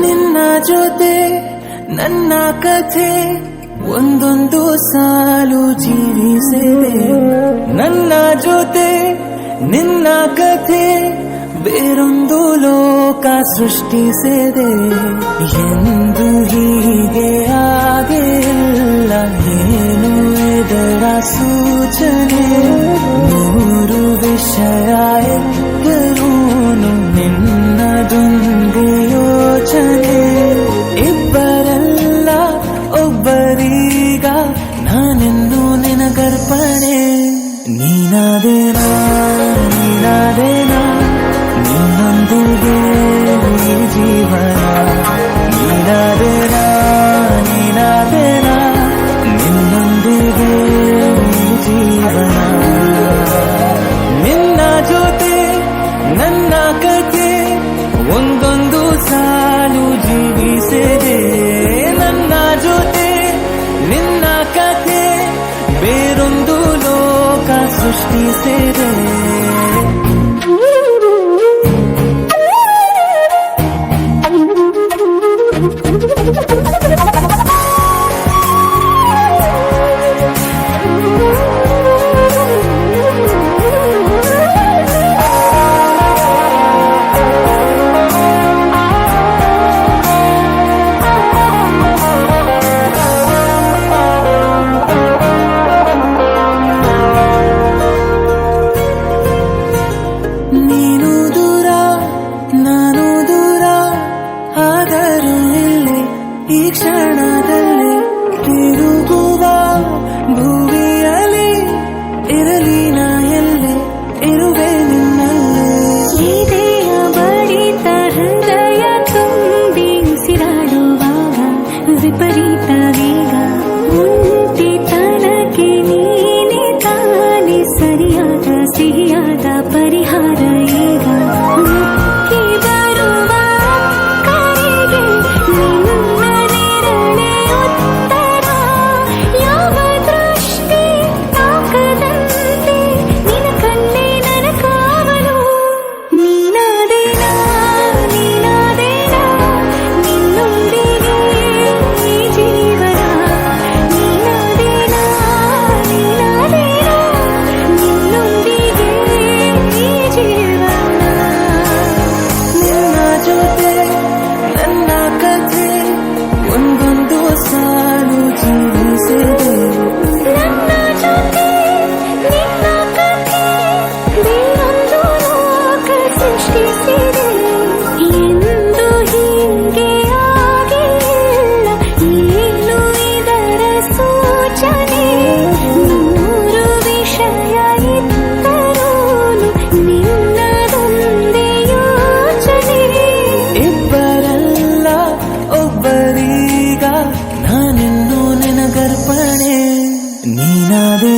ನಿನ್ನ ಜೊತೆ ನನ್ನ ಕಥೆ ಒಂದೊಂದು ಸಾಲು ಜೀವಿಸಿದೆ. ನನ್ನ ಜೊತೆ ನಿನ್ನ ಕಥೆ ಬೇರೊಂದು ಲೋಕ ಸೃಷ್ಟಿಸಿದೆ. ಎಂದು ಹೀಗೆ ಆಗಿಲ್ಲ, ಏನು ಇದರ ಸೂಚನೆ? ನೂರು ವಿಷಯ ಇದ್ದರೂನು ನಿನ್ನದೊಂದು ಯೋಚನೆ. ಇಬ್ಬರಲ್ಲ ಒಬ್ಬರೀಗ ನಾನೆಂದು ನಿನಗರ್ಪಣೆ. ನೀನಾದೇನಾ ನೀನಾದೇನಾ ನಿನ್ನೊಂದಿಗೆ ಈ ಜೀವನ. ನೀನಾದೇನಾ ನೀನಾದೇನಾ ನಿನ್ನೊಂದಿಗೆ ಈ ಜೀವನ. ನಿನ್ನ ಜೊತೆ ನನ್ನ ಕಥೆ ಒಂದೊಂದು ಸಾಲು ಜೀವಿಸಿದೆ. ನನ್ನ ಜೊತೆ ನಿನ್ನ ಕಥೆ ಬೇರೊಂದು ಲೋಕ ಸೃಷ್ಟಿಸಿದೆ. ನೀನು ದೂರ ನಾನು ದೂರ ಆದರೂ ಇಲ್ಲಿ ಈ ಕ್ಷಣದಲ್ಲಿ ತಿರುಗುವ ಭೂಮಿಯಲ್ಲಿ ಇರಲಿ ನಾ ಎಲ್ಲೆ ಇರುವೆ ನಿನ್ನಲ್ಲಿ. ಇದೆಯ ಬಡಿತ ಹೃದಯ ತುಂಬಿ ಉಸಿರಾಡುವಾಗ ವಿಪರೀತ ವೇಗ. ಒಂಟಿತನಕ್ಕೆ ನೀನೆ ತಾನೆ ಸರಿಯಾದ ಸಿಹಿಯಾದ ಪರಿಹಾರ ಈಗ. ಮುಕ್ಕಿ ಬರುವ ಕರೆಗೆ ನಿನ್ನ ನೆರಳೆ ಉತ್ತರ. ಯಾವ ದೃಷ್ಟಿ ತಾಕದಂತೆ ನಿನ ಕಣ್ಣೆ ನನ್ನ ಕಾವಲು. ನೀನಾದೇನಾ ನೀನಾದೇನಾ ನಿನ್ನೊಂದಿಗೆ ಈ ಜೀವನ. ನೀನಾದೇನಾ ನೀನಾದೇನಾ ನಿನ್ನೊಂದಿಗೆ ಈ ಜೀವನ. ನಿನ್ನ ಜೊತೆ ನನ್ನ ಕಥೆ ಒಂದೊಂದು ಸಾಲು ಜೀವಿಸಿದೆ. ನನ್ನ ಜೊತೆ ನಿನ್ನ ಕಥೆ ಬೇರೊಂದು ಲೋಕ ಸೃಷ್ಟಿಸಿದೆ. ಎಂದು ಹೀಗೆ ಆಗಿಲ್ಲ, ಏನು ಇದರ ಸೂಚನೆ? ನೂರು ವಿಷಯ ಇದ್ದರೂನು ನಿನ್ನದೊಂದೇ ಯೋಚನೆ. ಇಬ್ಬರಲ್ಲ ಒಬ್ಬರೀಗ ನಾನೆಂದು ನಿನಗರ್ಪಣೆ. ನೀನಾದೇ